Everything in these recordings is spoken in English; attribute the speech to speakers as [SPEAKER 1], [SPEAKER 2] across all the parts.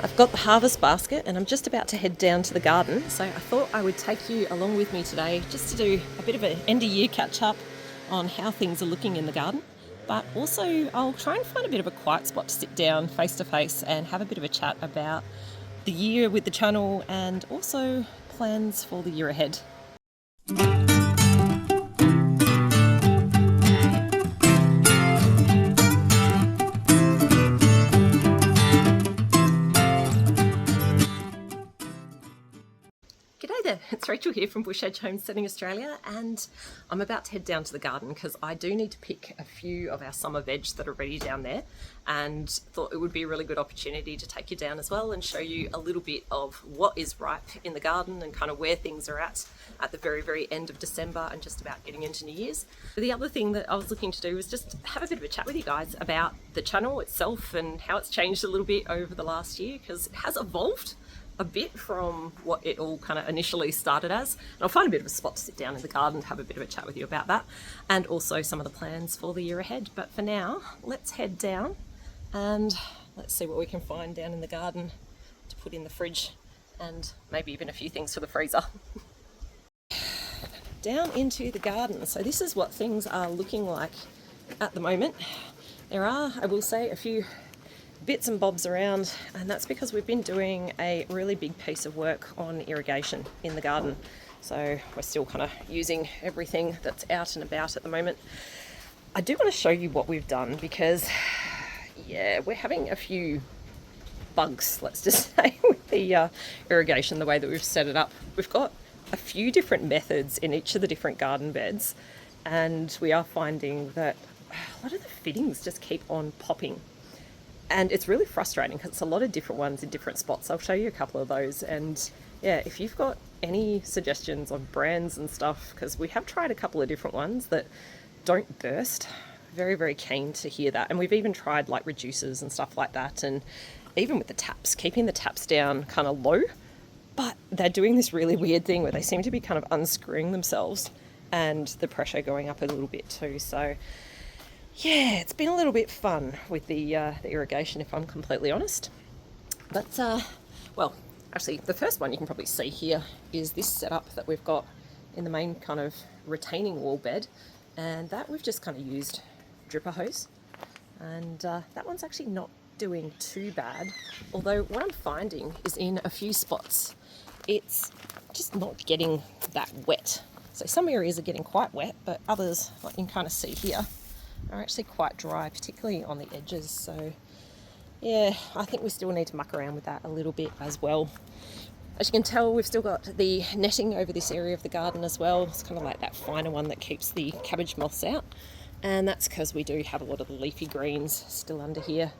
[SPEAKER 1] I've got the harvest basket and I'm just about to head down to the garden, so I thought I would take you along with me today just to do a bit of an end of year catch up on how things are looking in the garden, but also I'll try and find a bit of a quiet spot to sit down face to face and have a bit of a chat about the year with the channel and also plans for the year ahead. G'day there, it's Rachel here from Bush Edge Homesteading Australia, and I'm about to head down to the garden because I do need to pick a few of our summer veg that are ready down there, and thought it would be a really good opportunity to take you down as well and show you a little bit of what is ripe in the garden and kind of where things are at the very end of December and just about getting into New Year's. The other thing that I was looking to do was just have a bit of a chat with you guys about the channel itself and how it's changed a little bit over the last year, because it has evolved a bit from what it all kind of initially started as. And I'll find a bit of a spot to sit down in the garden to have a bit of a chat with you about that, and also some of the plans for the year ahead. But for now, let's head down and let's see what we can find down in the garden to put in the fridge and maybe even a few things for the freezer. Down into the garden. So this is what things are looking like at the moment. There are, I will say, a few bits and bobs around, and that's because we've been doing a really big piece of work on irrigation in the garden. So we're still kind of using everything that's out and about at the moment. I do want to show you what we've done because, yeah, we're having a few bugs, let's just say, with the irrigation, the way that we've set it up. We've got a few different methods in each of the different garden beds, and we are finding that a lot of the fittings just keep on popping. And it's really frustrating because it's a lot of different ones in different spots. I'll show you a couple of those. And yeah, if you've got any suggestions on brands and stuff, because we have tried a couple of different ones that don't burst, very keen to hear that. And we've even tried like reducers and stuff like that. And even with the taps, keeping the taps down kind of low, but they're doing this really weird thing where they seem to be kind of unscrewing themselves and the pressure going up a little bit too. So yeah, it's been a little bit fun with the irrigation, if I'm completely honest. But, well, actually, the first one you can probably see here is this setup that we've got in the main kind of retaining wall bed. And that we've just kind of used dripper hose. And that one's actually not doing too bad. Although what I'm finding is in a few spots, it's just not getting that wet. So some areas are getting quite wet, but others, like you can kind of see here, are actually quite dry, particularly on the edges. So yeah, I think we still need to muck around with that a little bit as well. As you can tell, we've still got the netting over this area of the garden as well. It's kind of like that finer one that keeps the cabbage moths out, and that's because we do have a lot of the leafy greens still under here.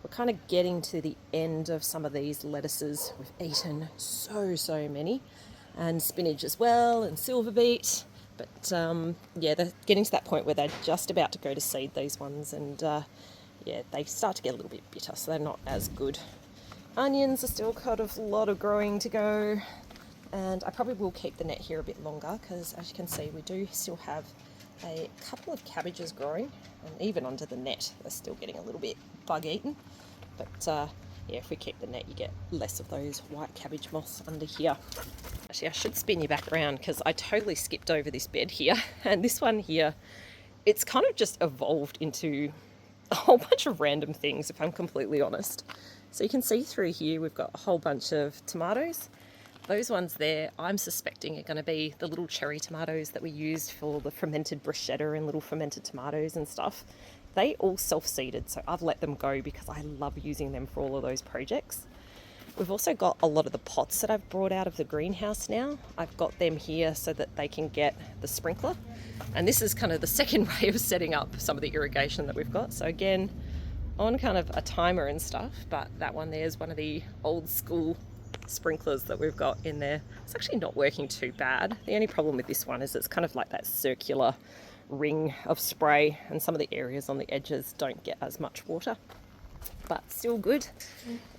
[SPEAKER 1] We're kind of getting to the end of some of these lettuces. We've eaten so many, and spinach as well, and silver beet. But yeah, they're getting to that point where they're just about to go to seed, these ones, and yeah, they start to get a little bit bitter, so they're not as good. Onions are still got a lot of growing to go, and I probably will keep the net here a bit longer because, as you can see, we do still have a couple of cabbages growing, and even under the net they're still getting a little bit bug eaten. But yeah, if we keep the net, you get less of those white cabbage moths under here. Actually, I should spin you back around because I totally skipped over this bed here. And this one here, it's kind of just evolved into a whole bunch of random things, if I'm completely honest. So you can see through here, we've got a whole bunch of tomatoes. Those ones there, I'm suspecting are going to be the little cherry tomatoes that we used for the fermented bruschetta and little fermented tomatoes and stuff. They all self-seeded, so I've let them go because I love using them for all of those projects. We've also got a lot of the pots that I've brought out of the greenhouse now. I've got them here so that they can get the sprinkler. And this is kind of the second way of setting up some of the irrigation that we've got. So again, on kind of a timer and stuff, but that one there is one of the old school sprinklers that we've got in there. It's actually not working too bad. The only problem with this one is it's kind of like that circular ring of spray, and some of the areas on the edges don't get as much water, but still good.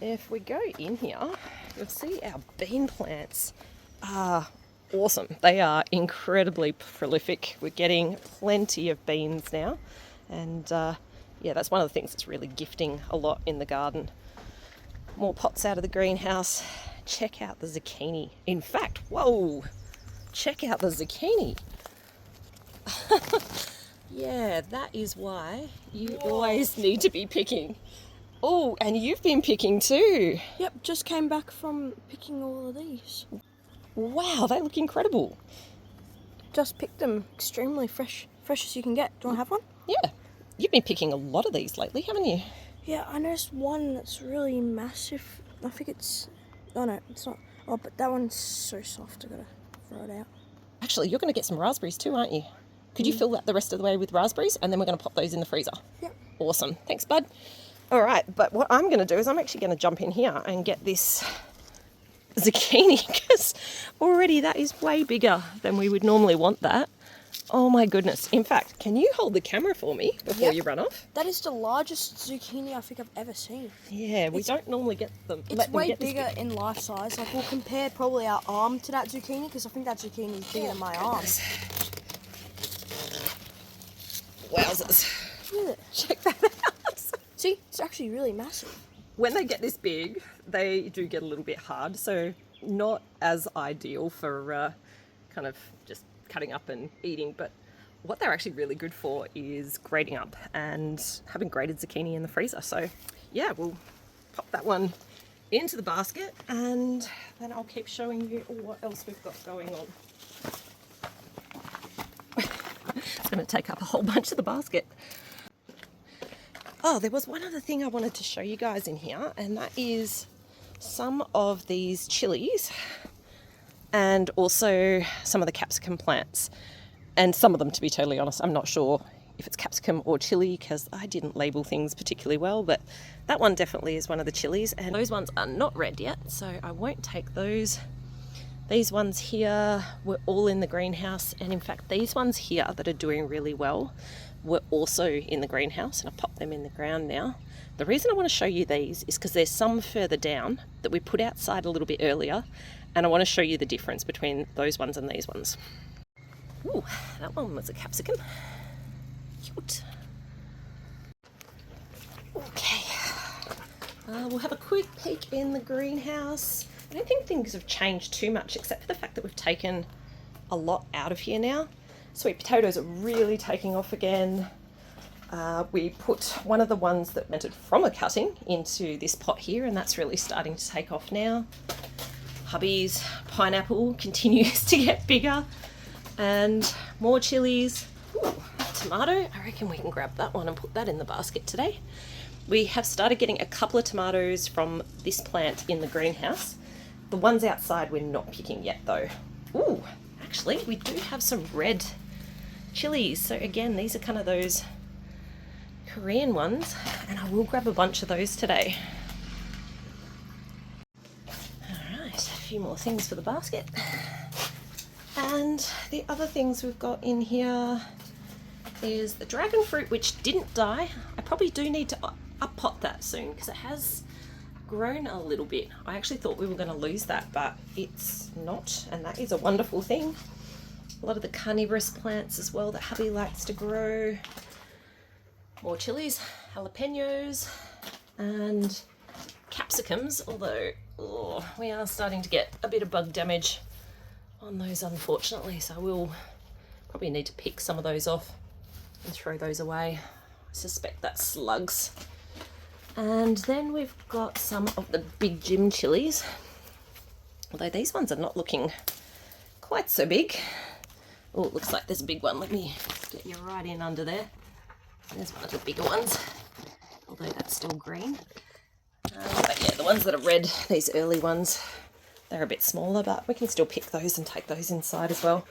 [SPEAKER 1] If we go in here, you'll see our bean plants are awesome. They are incredibly prolific. We're getting plenty of beans now, and yeah, that's one of the things that's really gifting a lot in the garden. more pots out of the greenhouse. Check out the zucchini. In fact, whoa, check out the zucchini. Yeah, that is why you always need to be picking. Oh, and you've been picking too.
[SPEAKER 2] Yep, just came back from picking all of these.
[SPEAKER 1] Wow, they look incredible.
[SPEAKER 2] Just picked them, extremely fresh as you can get. Do you want to have one?
[SPEAKER 1] Yeah, you've been picking a lot of these lately, haven't you?
[SPEAKER 2] Yeah, I noticed one that's really massive. I think it's... Oh no, it's not. Oh, but that one's so soft, I gotta throw it out.
[SPEAKER 1] Actually, you're going to get some raspberries too, aren't you? Could you fill that the rest of the way with raspberries, and then we're going to pop those in the freezer?
[SPEAKER 2] Yep.
[SPEAKER 1] Awesome. Thanks, bud. All right, but what I'm going to do is I'm actually going to jump in here and get this zucchini, because already that is way bigger than we would normally want that. Oh my goodness. In fact, can you hold the camera for me before you run off?
[SPEAKER 2] That is the largest zucchini I think I've ever seen.
[SPEAKER 1] Yeah, we don't normally get them.
[SPEAKER 2] It's way bigger in life size. Like, we'll compare probably our arm to that zucchini, because I think that zucchini is bigger than my arm.
[SPEAKER 1] Wowzers.
[SPEAKER 2] Look at it.
[SPEAKER 1] Check that out.
[SPEAKER 2] See, it's actually really massive.
[SPEAKER 1] When they get this big, they do get a little bit hard, so not as ideal for kind of just cutting up and eating, but what they're actually really good for is grating up and having grated zucchini in the freezer. So yeah, we'll pop that one into the basket, and then I'll keep showing you what else we've got going on. It's going to take up a whole bunch of the basket. Oh, there was one other thing I wanted to show you guys in here, and that is some of these chilies and also some of the capsicum plants. And some of them, to be totally honest, I'm not sure if it's capsicum or chili, because I didn't label things particularly well, but that one definitely is one of the chilies, and those ones are not red yet, so I won't take those. These ones here were all in the greenhouse, and in fact these ones here that are doing really well were also in the greenhouse, and I've popped them in the ground now. The reason I want to show you these is because there's some further down that we put outside a little bit earlier, and I want to show you the difference between those ones and these ones. Ooh, that one was a capsicum. Cute. Okay, we'll have a quick peek in the greenhouse. I don't think things have changed too much, except for the fact that we've taken a lot out of here now. Sweet potatoes are really taking off again. We put one of the ones that went from a cutting into this pot here, and that's really starting to take off now. Hubby's pineapple continues to get bigger, and more chilies. Ooh, tomato, I reckon we can grab that one and put that in the basket today. We have started getting a couple of tomatoes from this plant in the greenhouse. The ones outside we're not picking yet though. Ooh, actually we do have some red chilies. So again, these are kind of those Korean ones, and I will grab a bunch of those today. Alright, a few more things for the basket. And the other things we've got in here is the dragon fruit, which didn't die. I probably do need to up-pot that soon because it has grown a little bit. I actually thought we were going to lose that, but it's not, and that is a wonderful thing. A lot of the carnivorous plants as well that hubby likes to grow. More chilies, jalapenos, and capsicums, although we are starting to get a bit of bug damage on those, unfortunately, so we'll probably need to pick some of those off and throw those away. I suspect that's slugs. And then we've got some of the big Jim chilies, although these ones are not looking quite so big. Oh, it looks like there's a big one. Let me get you right in under there. There's one of the bigger ones, although that's still green. But yeah, the ones that are red, these early ones, they're a bit smaller, but we can still pick those and take those inside as well.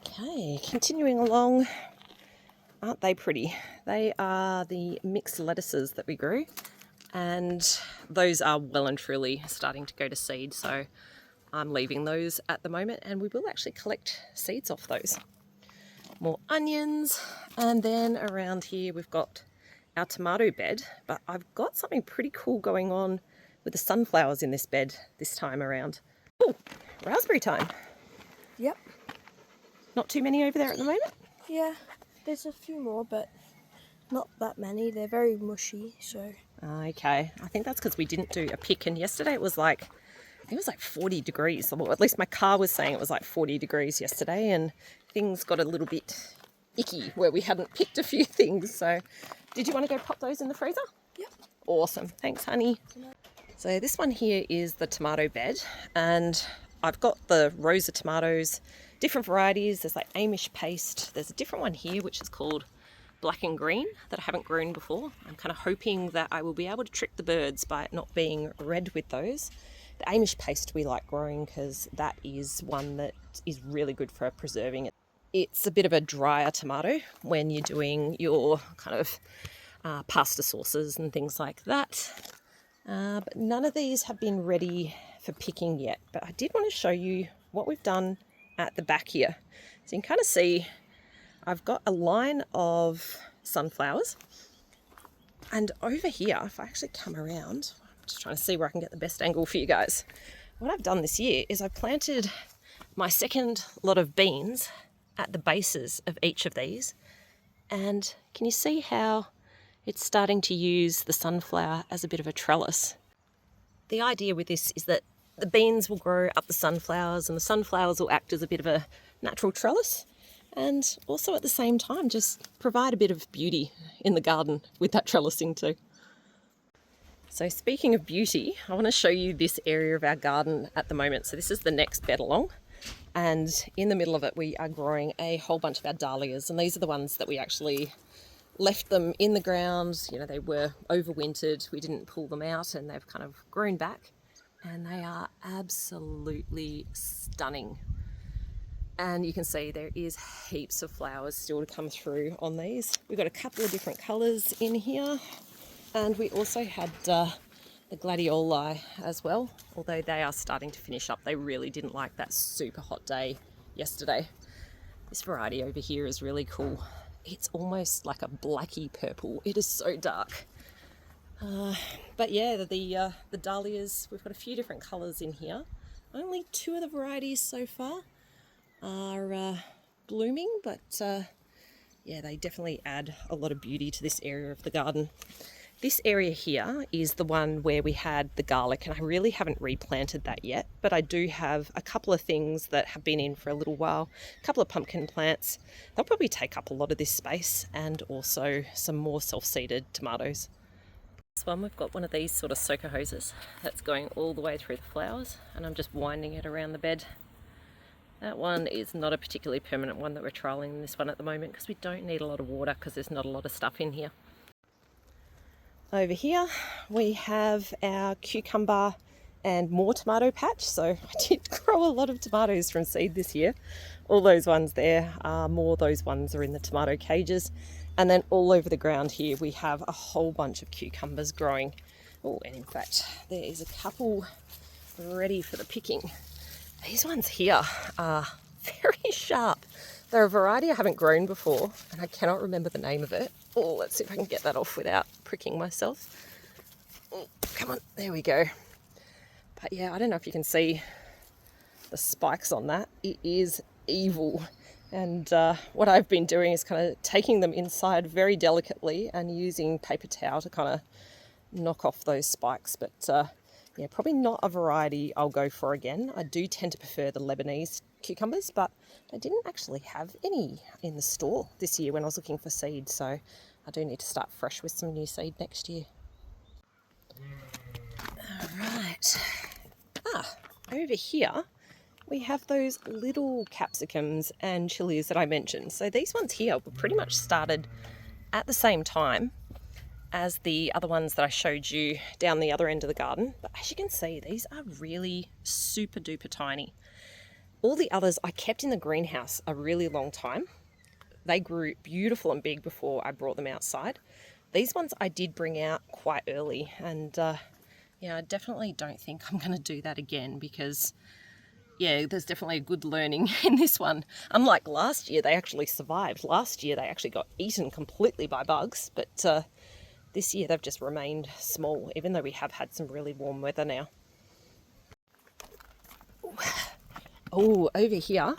[SPEAKER 1] Okay, continuing along. Aren't they pretty? They are the mixed lettuces that we grew, and those are well and truly starting to go to seed, so I'm leaving those at the moment, and we will actually collect seeds off those. More onions, and then around here we've got our tomato bed, but I've got something pretty cool going on with the sunflowers in this bed this time around. Oh, raspberry time.
[SPEAKER 2] Yep.
[SPEAKER 1] Not too many over there at the moment?
[SPEAKER 2] Yeah, there's a few more, but not that many. They're very mushy, so...
[SPEAKER 1] Okay, I think that's because we didn't do a pick, and yesterday it was like, I think it was like 40 degrees, or at least my car was saying it was like 40 degrees yesterday, and things got a little bit icky where we hadn't picked a few things. So did you want to go pop those in the freezer?
[SPEAKER 2] Yep.
[SPEAKER 1] Awesome, thanks honey. So this one here is the tomato bed, and I've got the rosa tomatoes, different varieties. There's like Amish paste. There's a different one here which is called black and green that I haven't grown before. I'm kind of hoping that I will be able to trick the birds by it not being red with those. The Amish paste we like growing because that is one that is really good for preserving it. It's a bit of a drier tomato when you're doing your kind of pasta sauces and things like that. But none of these have been ready for picking yet. But I did want to show you what we've done at the back here. So you can kind of see I've got a line of sunflowers, and over here, if I actually come around, I'm just trying to see where I can get the best angle for you guys. What I've done this year is I've planted my second lot of beans at the bases of each of these, and can you see how it's starting to use the sunflower as a bit of a trellis? The idea with this is that the beans will grow up the sunflowers, and the sunflowers will act as a bit of a natural trellis, and also at the same time just provide a bit of beauty in the garden with that trellising too. So speaking of beauty, I want to show you this area of our garden at the moment. So this is the next bed along, and in the middle of it we are growing a whole bunch of our dahlias, and these are the ones that we actually left them in the ground. You know, they were overwintered, we didn't pull them out, and they've kind of grown back, and they are absolutely stunning. And you can see there is heaps of flowers still to come through on these. We've got a couple of different colours in here, and we also had the gladioli as well, although they are starting to finish up. They really didn't like that super hot day yesterday. This variety over here is really cool. It's almost like a blacky purple. It is so dark. But yeah, the dahlias, we've got a few different colours in here. Only 2 of the varieties so far are blooming, but yeah, they definitely add a lot of beauty to this area of the garden. This area here is the one where we had the garlic, and I really haven't replanted that yet, but I do have a couple of things that have been in for a little while, a couple of pumpkin plants. They'll probably take up a lot of this space, and also some more self-seeded tomatoes. This one, we've got one of these sort of soaker hoses that's going all the way through the flowers, and I'm just winding it around the bed. That one is not a particularly permanent one that we're trialling, this one at the moment, because we don't need a lot of water because there's not a lot of stuff in here. Over here we have our cucumber and more tomato patch. So I did grow a lot of tomatoes from seed this year. All those ones there are more, those ones are in the tomato cages. And then all over the ground here we have a whole bunch of cucumbers growing. Oh, and in fact there is a couple ready for the picking. These ones here are very sharp. They're a variety I haven't grown before, and I cannot remember the name of it. Oh, let's see if I can get that off without pricking myself. Oh, come on, there we go. But yeah, I don't know if you can see the spikes on that. It is evil. And what I've been doing is kind of taking them inside very delicately and using paper towel to kind of knock off those spikes. But yeah, probably not a variety I'll go for again. I do tend to prefer the Lebanese cucumbers, but I didn't actually have any in the store this year when I was looking for seed, so I do need to start fresh with some new seed next year. All right. Over here we have those little capsicums and chilies that I mentioned. So these ones here were pretty much started at the same time as the other ones that I showed you down the other end of the garden. But as you can see, these are really super duper tiny. All the others I kept in the greenhouse a really long time. They grew beautiful and big before I brought them outside. These ones I did bring out quite early, and yeah, I definitely don't think I'm going to do that again, because yeah, there's definitely a good learning in this one. Unlike last year, they actually survived. Last year they actually got eaten completely by bugs, but this year they've just remained small, even though we have had some really warm weather now. Oh, over here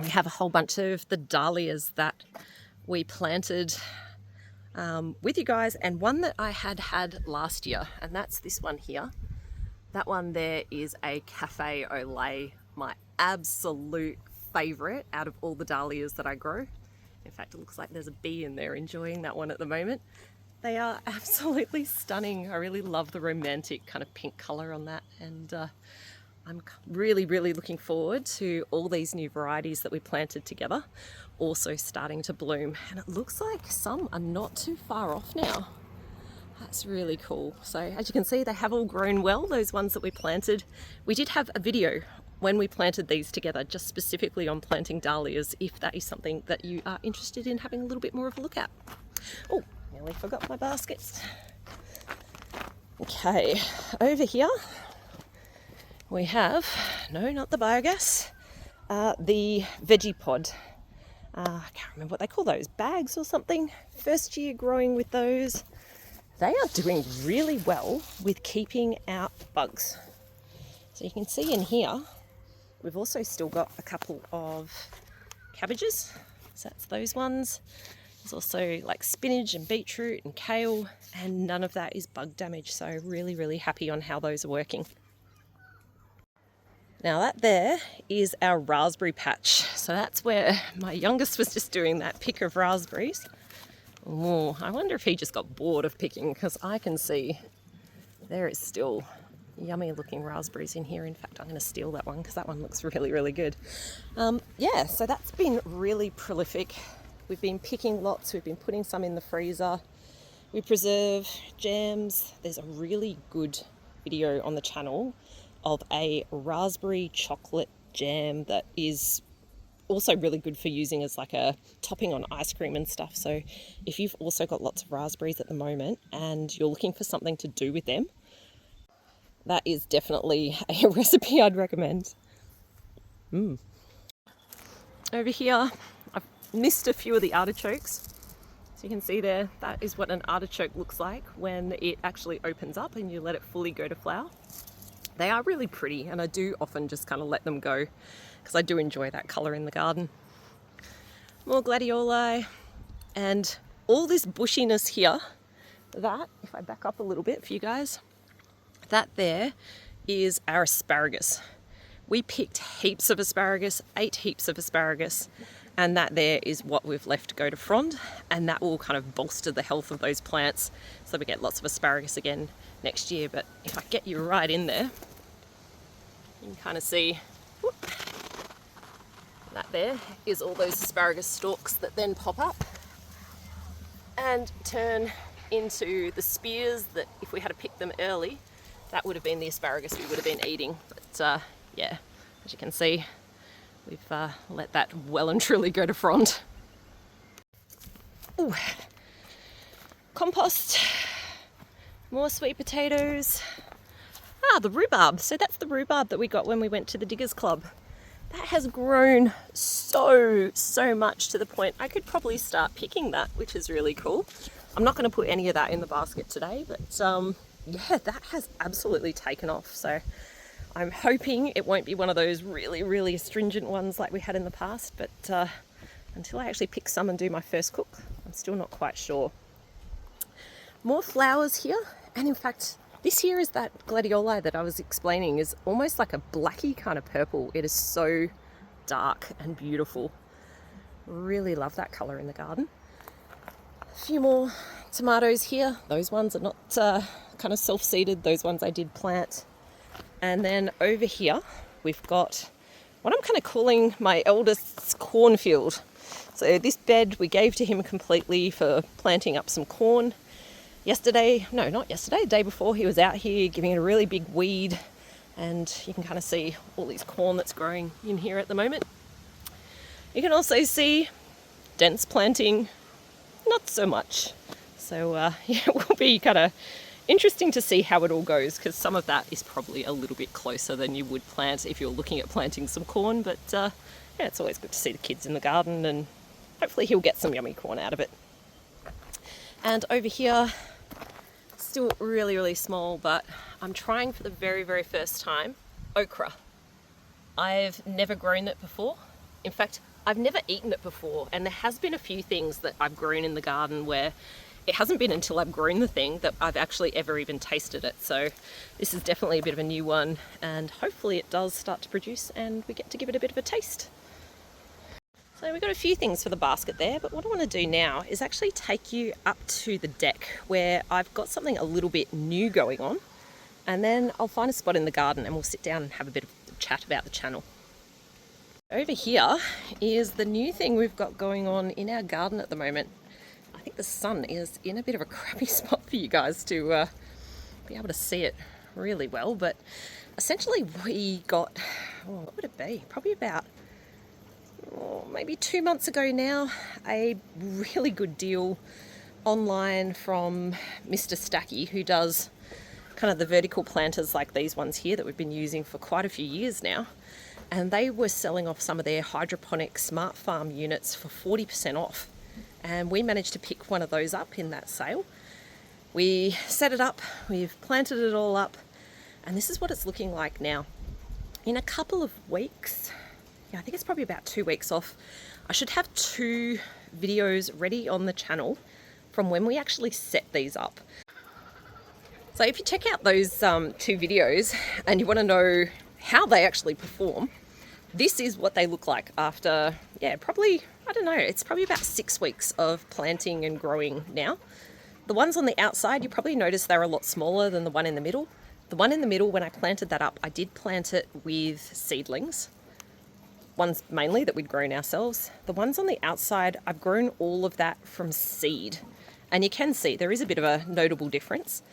[SPEAKER 1] we have a whole bunch of the dahlias that we planted with you guys, and one that I had last year, and that's this one here. That one there is a Cafe au lait, my absolute favourite out of all the dahlias that I grow. In fact, it looks like there's a bee in there enjoying that one at the moment. They are absolutely stunning. I really love the romantic kind of pink colour on that, and I'm really looking forward to all these new varieties that we planted together also starting to bloom, and it looks like some are not too far off now. That's really cool. So as you can see, they have all grown well, those ones that we planted. We did have a video when we planted these together just specifically on planting dahlias, if that is something that you are interested in having a little bit more of a look at. Oh, nearly forgot my baskets. Okay, over here we have, no, not the biogas, the veggie pod. I can't remember what they call those, bags or something. First year growing with those. They are doing really well with keeping out bugs. So you can see in here, we've also still got a couple of cabbages. So that's those ones. There's also like spinach and beetroot and kale, and none of that is bug damage. So really happy on how those are working. Now that there is our raspberry patch. So that's where my youngest was just doing that pick of raspberries. Oh, I wonder if he just got bored of picking, because I can see there is still yummy looking raspberries in here. In fact, I'm going to steal that one because that one looks really good. Yeah, so that's been really prolific. We've been picking lots, we've been putting some in the freezer. We preserve jams. There's a really good video on the channel of a raspberry chocolate jam that is also really good for using as like a topping on ice cream and stuff. So if you've also got lots of raspberries at the moment and you're looking for something to do with them, that is definitely a recipe I'd recommend. Over here, I've missed a few of the artichokes. So you can see there, that is what an artichoke looks like when it actually opens up and you let it fully go to flower. They are really pretty, and I do often just kind of let them go because I do enjoy that colour in the garden. More gladioli, and all this bushiness here, that, if I back up a little bit for you guys, that there is our asparagus. We picked heaps of asparagus, 8 heaps of asparagus, and that there is what we've left go to frond, and that will kind of bolster the health of those plants so we get lots of asparagus again next year. But if I get you right in there, you can kind of see, whoop, that there is all those asparagus stalks that then pop up and turn into the spears that, if we had to pick them early, that would have been the asparagus we would have been eating. But yeah, as you can see, we've let that well and truly go to frond. Ooh. Compost, more sweet potatoes. The rhubarb. So that's the rhubarb that we got when we went to the Diggers Club. That has grown so much to the point I could probably start picking that, which is really cool. I'm not going to put any of that in the basket today, but yeah, that has absolutely taken off. So I'm hoping it won't be one of those really astringent ones like we had in the past, but until I actually pick some and do my first cook, I'm still not quite sure. More flowers here, and in fact, this here is that gladioli that I was explaining, is almost like a blacky kind of purple. It is so dark and beautiful. Really love that colour in the garden. A few more tomatoes here. Those ones are not kind of self-seeded. Those ones I did plant. And then over here, we've got what I'm kind of calling my eldest's cornfield. So this bed we gave to him completely for planting up some corn. Yesterday, no, not yesterday, the day before, he was out here giving it a really big weed, and you can kind of see all this corn that's growing in here at the moment. You can also see dense planting, not so much. So yeah, it will be kind of interesting to see how it all goes, because some of that is probably a little bit closer than you would plant if you're looking at planting some corn. But yeah, it's always good to see the kids in the garden, and hopefully he'll get some yummy corn out of it. And over here, still really small, but I'm trying for the very first time okra. I've never grown it before. In fact, I've never eaten it before, and there has been a few things that I've grown in the garden where it hasn't been until I've grown the thing that I've actually ever even tasted it. So this is definitely a bit of a new one, and hopefully it does start to produce and we get to give it a bit of a taste. So we've got a few things for the basket there, but what I want to do now is actually take you up to the deck where I've got something a little bit new going on, and then I'll find a spot in the garden and we'll sit down and have a bit of a chat about the channel. Over here is the new thing we've got going on in our garden at the moment. I think the sun is in a bit of a crappy spot for you guys to be able to see it really well, but essentially we got, what would it be? Probably about maybe 2 months ago now, a really good deal online from Mr. Stacky, who does kind of the vertical planters like these ones here that we've been using for quite a few years now. And they were selling off some of their hydroponic smart farm units for 40% off. And we managed to pick one of those up in that sale. We set it up, we've planted it all up, and this is what it's looking like now. In a couple of weeks, I think it's probably about 2 weeks off, I should have 2 videos ready on the channel from when we actually set these up. So if you check out those 2 videos and you want to know how they actually perform, this is what they look like after, probably, I don't know, it's probably about 6 weeks of planting and growing now. The ones on the outside, you probably notice they're a lot smaller than the one in the middle. The one in the middle, when I planted that up, I did plant it with seedlings. Ones mainly that we'd grown ourselves. The ones on the outside, I've grown all of that from seed. And you can see there is a bit of a notable difference.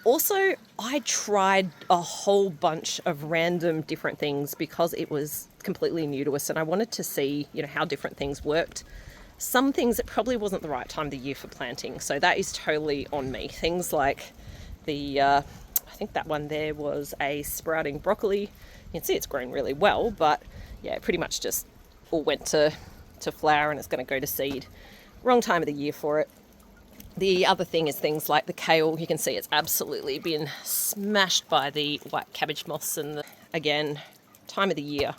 [SPEAKER 1] Also, I tried a whole bunch of random different things because it was completely new to us and I wanted to see, how different things worked. Some things it probably wasn't the right time of the year for planting, so that is totally on me. Things like I think that one there was a sprouting broccoli. You can see it's grown really well, but it pretty much just all went to flower and it's going to go to seed. Wrong time of the year for it. The other thing is things like the kale. You can see it's absolutely been smashed by the white cabbage moths, and again, time of the year.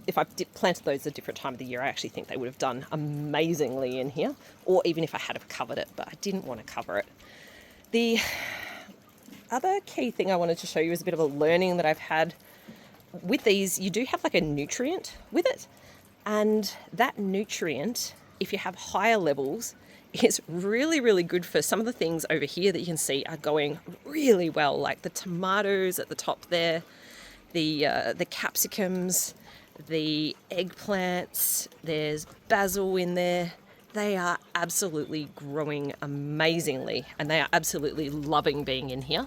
[SPEAKER 1] If I planted those at a different time of the year, I actually think they would have done amazingly in here, or even if I had have covered it, but I didn't want to cover it. The other key thing I wanted to show you is a bit of a learning that I've had. With these, you do have like a nutrient with it, and that nutrient, if you have higher levels, is really, really good for some of the things over here that you can see are going really well, like the tomatoes at the top there, the capsicums, the eggplants, there's basil in there. They are absolutely growing amazingly and they are absolutely loving being in here.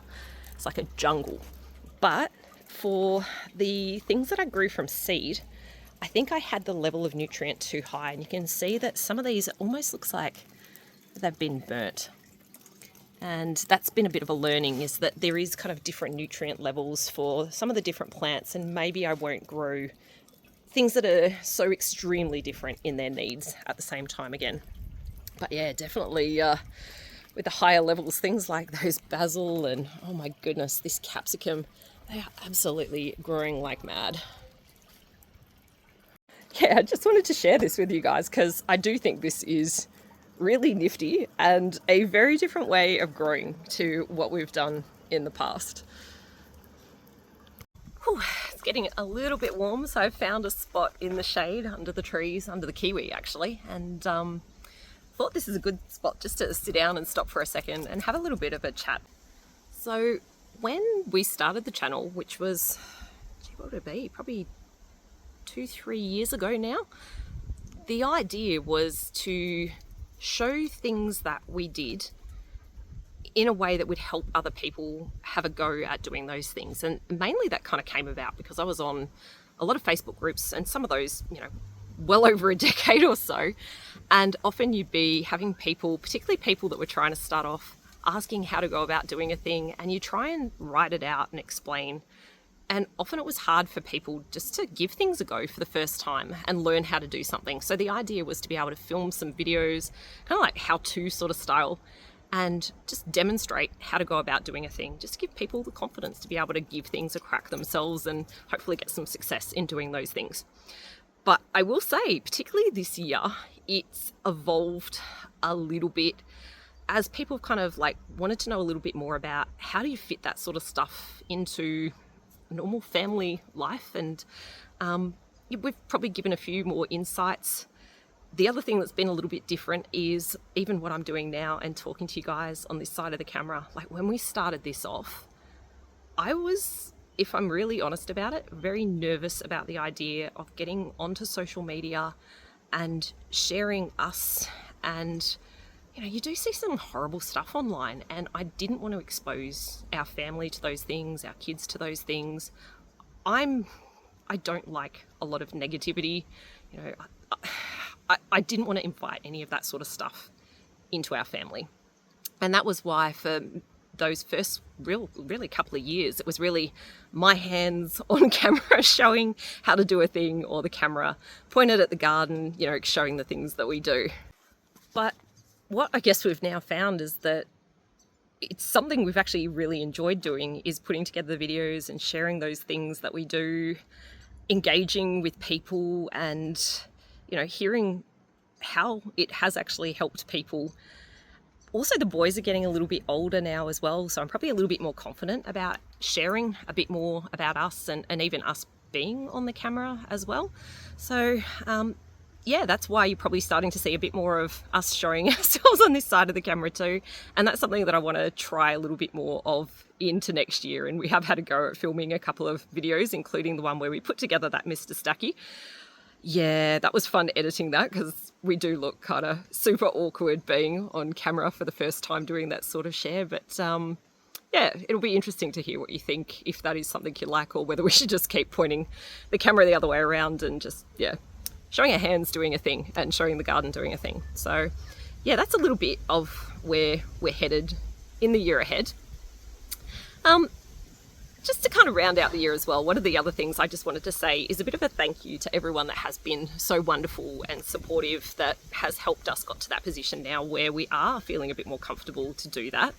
[SPEAKER 1] It's like a jungle. But for the things that I grew from seed, I think I had the level of nutrient too high, and you can see that some of these almost looks like they've been burnt. And that's been a bit of a learning, is that there is kind of different nutrient levels for some of the different plants, and maybe I won't grow things that are so extremely different in their needs at the same time again. But definitely with the higher levels, things like those basil and, oh my goodness, this capsicum, they are absolutely growing like mad. I just wanted to share this with you guys because I do think this is really nifty and a very different way of growing to what we've done in the past. Whew, it's getting a little bit warm, so I've found a spot in the shade under the trees, under the kiwi actually, and thought this is a good spot just to sit down and stop for a second and have a little bit of a chat. So when we started the channel, which was, what would it be, probably 2-3 years ago now, the idea was to show things that we did in a way that would help other people have a go at doing those things. And mainly that kind of came about because I was on a lot of Facebook groups, and some of those, well over a decade or so. And often you'd be having people, particularly people that were trying to start off, asking how to go about doing a thing, and you try and write it out and explain. And often it was hard for people just to give things a go for the first time and learn how to do something. So the idea was to be able to film some videos, kind of like how-to sort of style, and just demonstrate how to go about doing a thing. Just give people the confidence to be able to give things a crack themselves and hopefully get some success in doing those things. But I will say, particularly this year, it's evolved a little bit. as people kind of like wanted to know a little bit more about how do you fit that sort of stuff into normal family life, and we've probably given a few more insights. The other thing that's been a little bit different is even what I'm doing now and talking to you guys on this side of the camera. Like when we started this off, I was, if I'm really honest about it, very nervous about the idea of getting onto social media and sharing us. And you know, you do see some horrible stuff online, and I didn't want to expose our family to those things, our kids to those things. I don't like a lot of negativity. You know, I didn't want to invite any of that sort of stuff into our family. And that was why for those first really couple of years, it was really my hands on camera showing how to do a thing, or the camera pointed at the garden, you know, showing the things that we do. But what I guess we've now found is that it's something we've actually really enjoyed doing, is putting together the videos and sharing those things that we do, engaging with people, and, you know, hearing how it has actually helped people. Also, the boys are getting a little bit older now as well, so I'm probably a little bit more confident about sharing a bit more about us, and even us being on the camera as well. So yeah, that's why you're probably starting to see a bit more of us showing ourselves on this side of the camera too. And that's something that I want to try a little bit more of into next year. And we have had a go at filming a couple of videos, including the one where we put together that Mr. Stacky. Yeah, that was fun editing that, because we do look kind of super awkward being on camera for the first time doing that sort of share. But yeah, it'll be interesting to hear what you think, if that is something you like, or whether we should just keep pointing the camera the other way around and just, yeah, showing our hands doing a thing and showing the garden doing a thing. So yeah, that's a little bit of where we're headed in the year ahead. Just to kind of round out the year as well, one of the other things I just wanted to say is a bit of a thank you to everyone that has been so wonderful and supportive, that has helped us got to that position now where we are feeling a bit more comfortable to do that.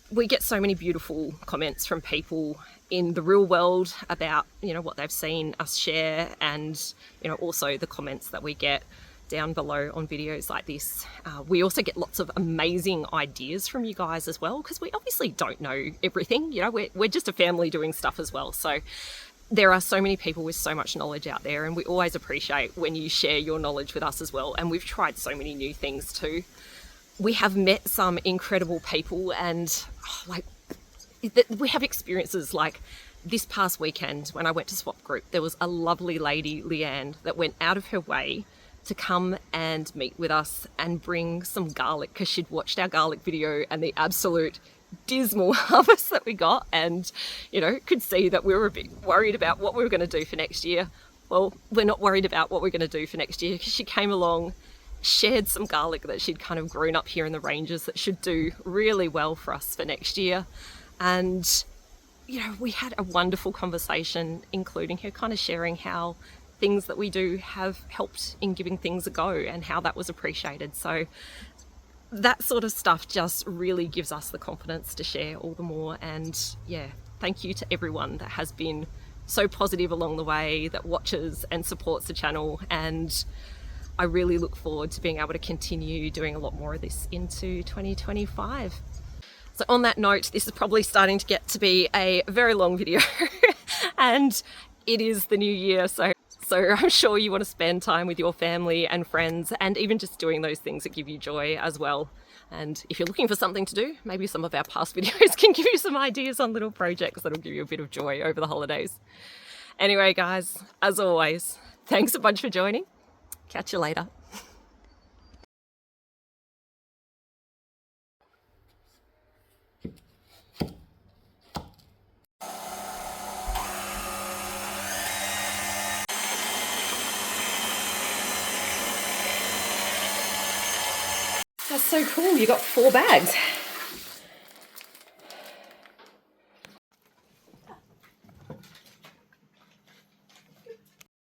[SPEAKER 1] We get so many beautiful comments from people in the real world about, you know, what they've seen us share, and, you know, also the comments that we get down below on videos like this. We also get lots of amazing ideas from you guys as well, because we obviously don't know everything. You know, we're just a family doing stuff as well. So there are so many people with so much knowledge out there, and we always appreciate when you share your knowledge with us as well. And we've tried so many new things too. We have met some incredible people, and we have experiences like this past weekend when I went to Swap Group. There was a lovely lady, Leanne, that went out of her way to come and meet with us and bring some garlic, because she'd watched our garlic video and the absolute dismal harvest that we got, and, you know, could see that we were a bit worried about what we were going to do for next year. Well, we're not worried about what we're going to do for next year, because she came along, shared some garlic that she'd kind of grown up here in the ranges that should do really well for us for next year. And, you know, we had a wonderful conversation, including her kind of sharing how things that we do have helped in giving things a go, and how that was appreciated. So that sort of stuff just really gives us the confidence to share all the more. And yeah, thank you to everyone that has been so positive along the way, that watches and supports the channel. And I really look forward to being able to continue doing a lot more of this into 2025. So on that note, this is probably starting to get to be a very long video and it is the new year. So I'm sure you want to spend time with your family and friends, and even just doing those things that give you joy as well. And if you're looking for something to do, maybe some of our past videos can give you some ideas on little projects that'll give you a bit of joy over the holidays. Anyway, guys, as always, thanks a bunch for joining. Catch you later. That's so cool. You got 4 bags.